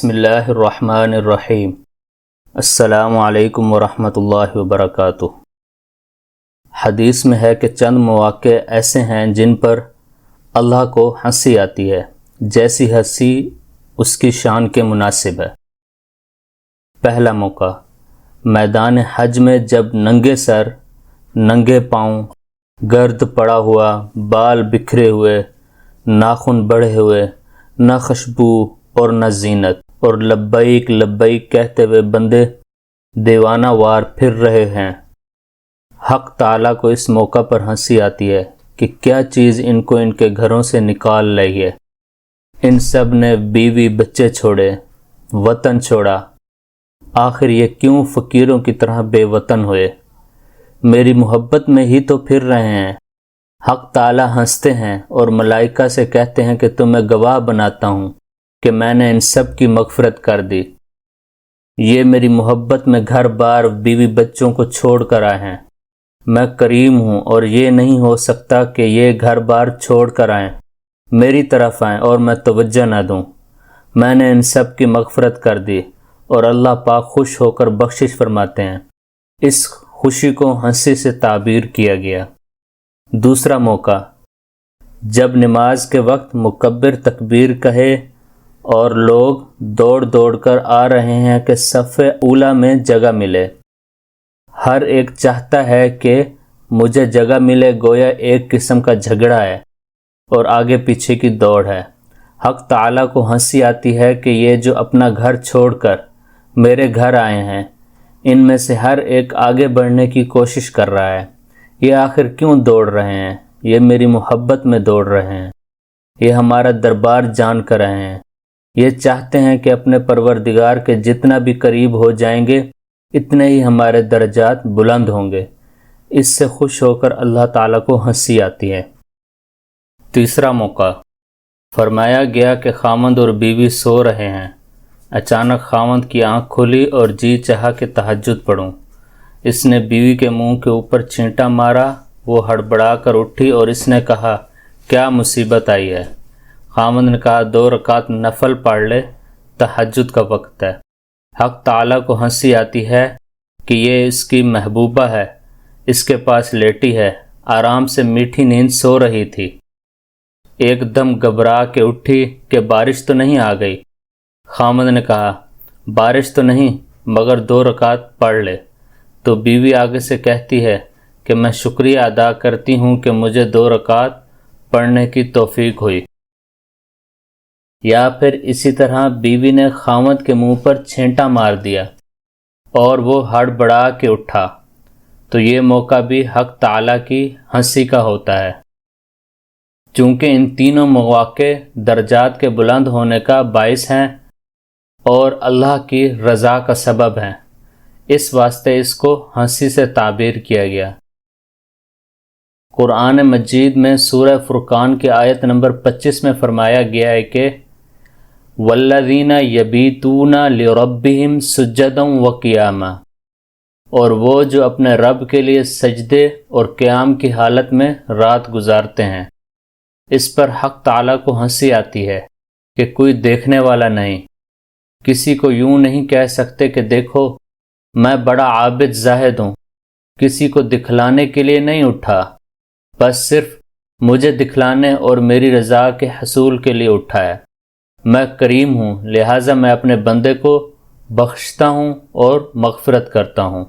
بسم اللہ الرحمن الرحیم۔ السلام علیکم ورحمۃ اللہ وبرکاتہ۔ حدیث میں ہے کہ چند مواقع ایسے ہیں جن پر اللہ کو ہنسی آتی ہے، جیسی ہنسی اس کی شان کے مناسب ہے۔ پہلا موقع، میدان حج میں جب ننگے سر، ننگے پاؤں، گرد پڑا ہوا، بال بکھرے ہوئے، ناخن بڑھے ہوئے، نہ خوشبو اور نہ زینت، اور لبیک لبیک کہتے ہوئے بندے دیوانہ وار پھر رہے ہیں۔ حق تعالیٰ کو اس موقع پر ہنسی آتی ہے کہ کیا چیز ان کو ان کے گھروں سے نکال رہی ہے۔ ان سب نے بیوی بچے چھوڑے، وطن چھوڑا، آخر یہ کیوں فقیروں کی طرح بے وطن ہوئے؟ میری محبت میں ہی تو پھر رہے ہیں۔ حق تعالیٰ ہنستے ہیں اور ملائکہ سے کہتے ہیں کہ تمہیں گواہ بناتا ہوں کہ میں نے ان سب کی مغفرت کر دی۔ یہ میری محبت میں گھر بار بیوی بچوں کو چھوڑ کر آئے ہیں۔ میں کریم ہوں اور یہ نہیں ہو سکتا کہ یہ گھر بار چھوڑ کر آئیں، میری طرف آئیں اور میں توجہ نہ دوں۔ میں نے ان سب کی مغفرت کر دی اور اللہ پاک خوش ہو کر بخشش فرماتے ہیں۔ اس خوشی کو ہنسی سے تعبیر کیا گیا۔ دوسرا موقع، جب نماز کے وقت مکبر تکبیر کہے اور لوگ دوڑ دوڑ کر آ رہے ہیں کہ صف اولیٰ میں جگہ ملے۔ ہر ایک چاہتا ہے کہ مجھے جگہ ملے، گویا ایک قسم کا جھگڑا ہے اور آگے پیچھے کی دوڑ ہے۔ حق تعالیٰ کو ہنسی آتی ہے کہ یہ جو اپنا گھر چھوڑ کر میرے گھر آئے ہیں، ان میں سے ہر ایک آگے بڑھنے کی کوشش کر رہا ہے۔ یہ آخر کیوں دوڑ رہے ہیں؟ یہ میری محبت میں دوڑ رہے ہیں، یہ ہمارا دربار جان کر رہے ہیں، یہ چاہتے ہیں کہ اپنے پروردگار کے جتنا بھی قریب ہو جائیں گے اتنے ہی ہمارے درجات بلند ہوں گے۔ اس سے خوش ہو کر اللہ تعالیٰ کو ہنسی آتی ہے۔ تیسرا موقع، فرمایا گیا کہ خاوند اور بیوی سو رہے ہیں، اچانک خاوند کی آنکھ کھلی اور جی چاہا کہ تہجد پڑھوں۔ اس نے بیوی کے منہ کے اوپر چھینٹا مارا، وہ ہڑبڑا کر اٹھی اور اس نے کہا کیا مصیبت آئی ہے؟ خاوند نے کہا 2 رکعت نفل پڑھ لے، تہجد کا وقت ہے۔ حق تعالیٰ کو ہنسی آتی ہے کہ یہ اس کی محبوبہ ہے، اس کے پاس لیٹی ہے، آرام سے میٹھی نیند سو رہی تھی، ایک دم گھبرا کے اٹھی کہ بارش تو نہیں آ گئی۔ خاوند نے کہا بارش تو نہیں مگر 2 رکعت پڑھ لے، تو بیوی آگے سے کہتی ہے کہ میں شکریہ ادا کرتی ہوں کہ مجھے 2 رکعت پڑھنے کی توفیق ہوئی۔ یا پھر اسی طرح بیوی نے خاوند کے منہ پر چھینٹا مار دیا اور وہ ہڑبڑا کے اٹھا، تو یہ موقع بھی حق تعالیٰ کی ہنسی کا ہوتا ہے، چونکہ ان تینوں مواقع درجات کے بلند ہونے کا باعث ہیں اور اللہ کی رضا کا سبب ہیں، اس واسطے اس کو ہنسی سے تعبیر کیا گیا۔ قرآن مجید میں سورہ فرقان کی آیت نمبر 25 میں فرمایا گیا ہے کہ وَالَّذِينَ يَبِيتُونَ لِرَبِّهِمْ سُجَّدًا وَقِيَامًا، اور وہ جو اپنے رب کے لیے سجدے اور قیام کی حالت میں رات گزارتے ہیں۔ اس پر حق تعالیٰ کو ہنسی آتی ہے کہ کوئی دیکھنے والا نہیں، کسی کو یوں نہیں کہہ سکتے کہ دیکھو میں بڑا عابد زاہد ہوں، کسی کو دکھلانے کے لیے نہیں اٹھا، بس صرف مجھے دکھلانے اور میری رضا کے حصول کے لیے اٹھا ہے۔ میں کریم ہوں، لہٰذا میں اپنے بندے کو بخشتا ہوں اور مغفرت کرتا ہوں۔